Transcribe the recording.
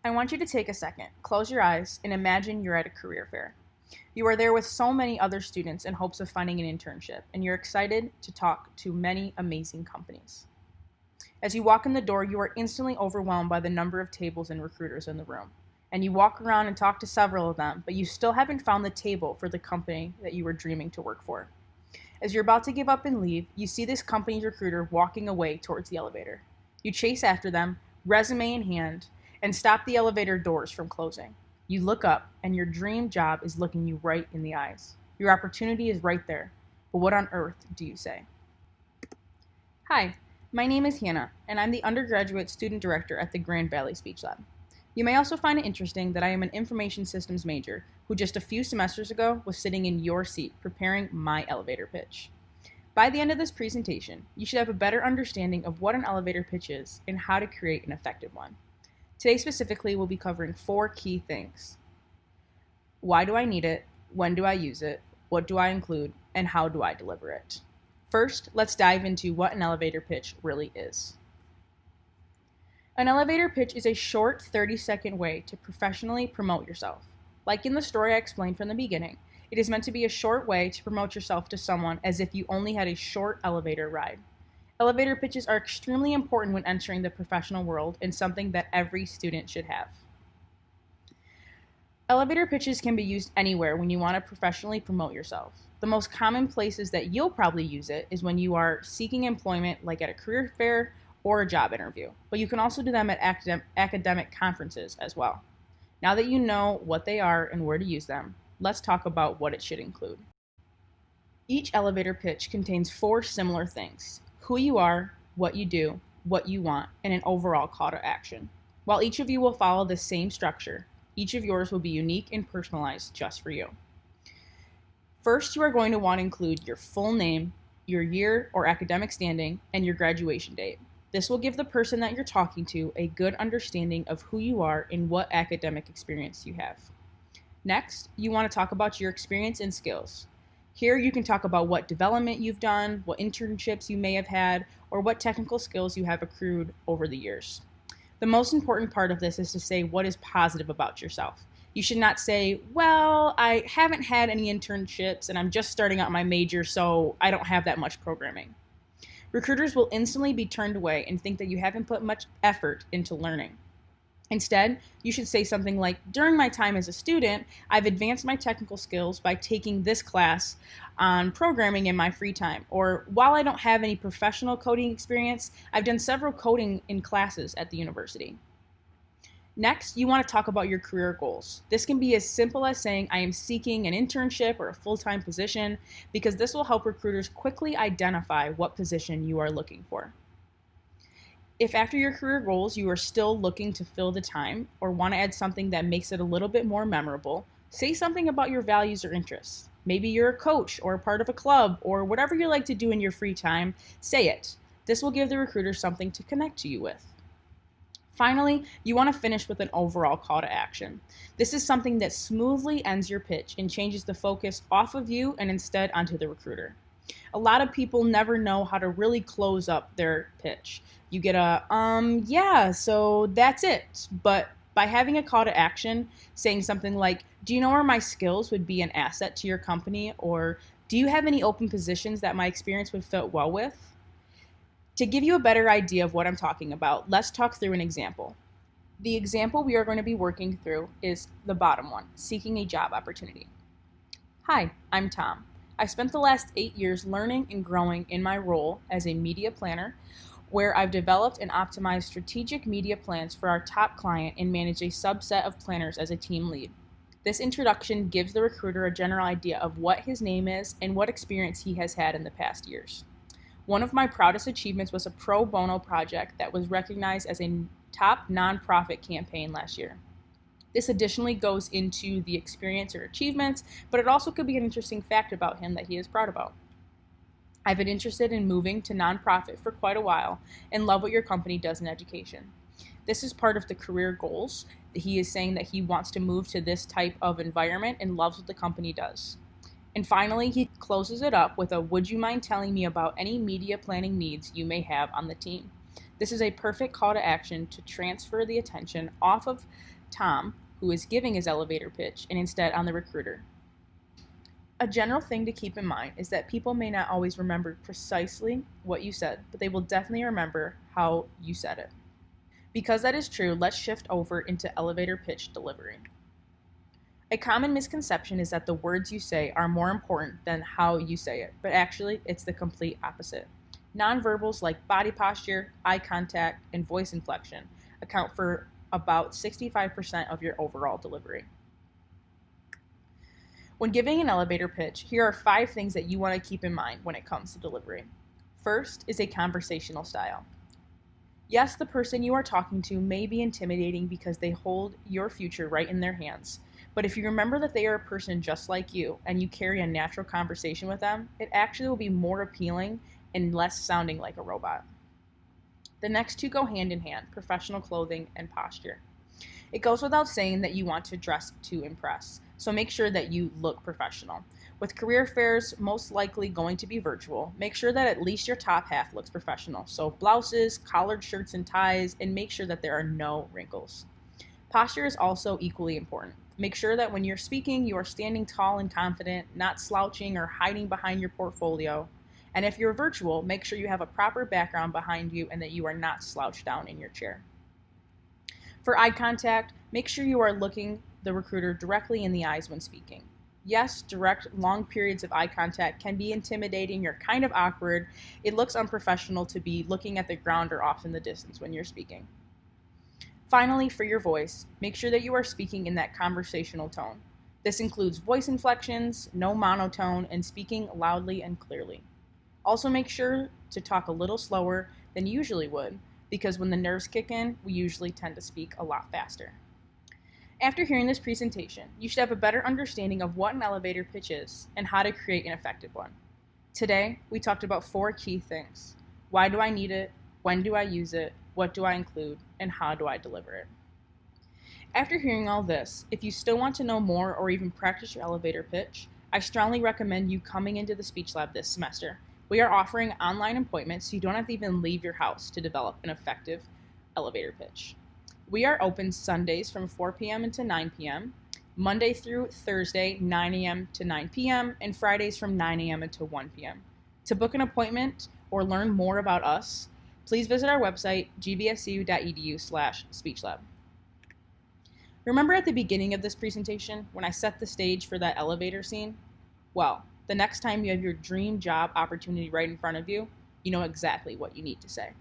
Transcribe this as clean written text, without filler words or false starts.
I want you to take a second, close your eyes, and imagine you're at a career fair. You are there with so many other students in hopes of finding an internship, and you're excited to talk to many amazing companies. As you walk in the door, you are instantly overwhelmed by the number of tables and recruiters in the room. And you walk around and talk to several of them, but you still haven't found the table for the company that you were dreaming to work for. As you're about to give up and leave, you see this company's recruiter walking away towards the elevator. You chase after them, resume in hand, and stop the elevator doors from closing. You look up, and your dream job is looking you right in the eyes. Your opportunity is right there. But what on earth do you say? Hi, my name is Hannah, and I'm the undergraduate student director at the Grand Valley Speech Lab. You may also find it interesting that I am an information systems major who just a few semesters ago was sitting in your seat preparing my elevator pitch. By the end of this presentation, you should have a better understanding of what an elevator pitch is and how to create an effective one. Today specifically, we'll be covering 4 key things. Why do I need it? When do I use it? What do I include? And how do I deliver it? First, let's dive into what an elevator pitch really is. An elevator pitch is a short 30-second way to professionally promote yourself. Like in the story I explained from the beginning, it is meant to be a short way to promote yourself to someone as if you only had a short elevator ride. Elevator pitches are extremely important when entering the professional world and something that every student should have. Elevator pitches can be used anywhere when you want to professionally promote yourself. The most common places that you'll probably use it is when you are seeking employment, like at a career fair or a job interview, but you can also do them at academic conferences as well. Now that you know what they are and where to use them, let's talk about what it should include. Each elevator pitch contains 4 similar things: who you are, what you do, what you want, and an overall call to action. While each of you will follow the same structure, each of yours will be unique and personalized just for you. First, you are going to want to include your full name, your year or academic standing, and your graduation date. This will give the person that you're talking to a good understanding of who you are and what academic experience you have. Next, you want to talk about your experience and skills. Here you can talk about what development you've done, what internships you may have had, or what technical skills you have accrued over the years. The most important part of this is to say what is positive about yourself. You should not say, well, I haven't had any internships and I'm just starting out my major, so I don't have that much programming. Recruiters will instantly be turned away and think that you haven't put much effort into learning. Instead, you should say something like, during my time as a student, I've advanced my technical skills by taking this class on programming in my free time. Or while I don't have any professional coding experience, I've done several coding in classes at the university. Next, you want to talk about your career goals. This can be as simple as saying, I am seeking an internship or a full-time position, because this will help recruiters quickly identify what position you are looking for. If after your career goals you are still looking to fill the time or want to add something that makes it a little bit more memorable, say something about your values or interests. Maybe you're a coach or a part of a club or whatever you like to do in your free time, say it. This will give the recruiter something to connect to you with. Finally, you want to finish with an overall call to action. This is something that smoothly ends your pitch and changes the focus off of you and instead onto the recruiter. A lot of people never know how to really close up their pitch. You get yeah, so that's it. But by having a call to action, saying something like, do you know where my skills would be an asset to your company? Or do you have any open positions that my experience would fit well with? To give you a better idea of what I'm talking about, let's talk through an example. The example we are going to be working through is the bottom one, seeking a job opportunity. Hi, I'm Tom. I spent the last 8 years learning and growing in my role as a media planner, where I've developed and optimized strategic media plans for our top client and managed a subset of planners as a team lead. This introduction gives the recruiter a general idea of what his name is and what experience he has had in the past years. One of my proudest achievements was a pro bono project that was recognized as a top nonprofit campaign last year. This additionally goes into the experience or achievements, but it also could be an interesting fact about him that he is proud about. I've been interested in moving to nonprofit for quite a while and love what your company does in education. This is part of the career goals. He is saying that he wants to move to this type of environment and loves what the company does. And finally, he closes it up with a, would you mind telling me about any media planning needs you may have on the team? This is a perfect call to action to transfer the attention off of Tom, who is giving his elevator pitch, and instead on the recruiter. A general thing to keep in mind is that people may not always remember precisely what you said, but they will definitely remember how you said it. Because that is true, let's shift over into elevator pitch delivery. A common misconception is that the words you say are more important than how you say it, but actually, it's the complete opposite. Nonverbals like body posture, eye contact, and voice inflection account for about 65% of your overall delivery. When giving an elevator pitch, here are 5 things that you want to keep in mind when it comes to delivery. First is a conversational style. Yes, the person you are talking to may be intimidating because they hold your future right in their hands. But if you remember that they are a person just like you and you carry a natural conversation with them, it actually will be more appealing and less sounding like a robot. The next 2 go hand in hand: professional clothing and posture. It goes without saying that you want to dress to impress, so make sure that you look professional. With career fairs most likely going to be virtual, make sure that at least your top half looks professional. So blouses, collared shirts and ties, and make sure that there are no wrinkles. Posture is also equally important. Make sure that when you're speaking, you are standing tall and confident, not slouching or hiding behind your portfolio. And if you're virtual, make sure you have a proper background behind you and that you are not slouched down in your chair. For eye contact, make sure you are looking the recruiter directly in the eyes when speaking. Yes, direct, long periods of eye contact can be intimidating or kind of awkward. It looks unprofessional to be looking at the ground or off in the distance when you're speaking. Finally, for your voice, make sure that you are speaking in that conversational tone. This includes voice inflections, no monotone, and speaking loudly and clearly. Also, make sure to talk a little slower than you usually would, because when the nerves kick in, we usually tend to speak a lot faster. After hearing this presentation, you should have a better understanding of what an elevator pitch is and how to create an effective one. Today, we talked about 4 key things. Why do I need it? When do I use it? What do I include? And how do I deliver it? After hearing all this, if you still want to know more or even practice your elevator pitch, I strongly recommend you coming into the Speech Lab this semester. We are offering online appointments so you don't have to even leave your house to develop an effective elevator pitch. We are open Sundays from 4 p.m. until 9 p.m., Monday through Thursday, 9 a.m. to 9 p.m., and Fridays from 9 a.m. until 1 p.m. To book an appointment or learn more about us, please visit our website, gbsu.edu/speechlab. Remember at the beginning of this presentation when I set the stage for that elevator scene? Well, the next time you have your dream job opportunity right in front of you, you know exactly what you need to say.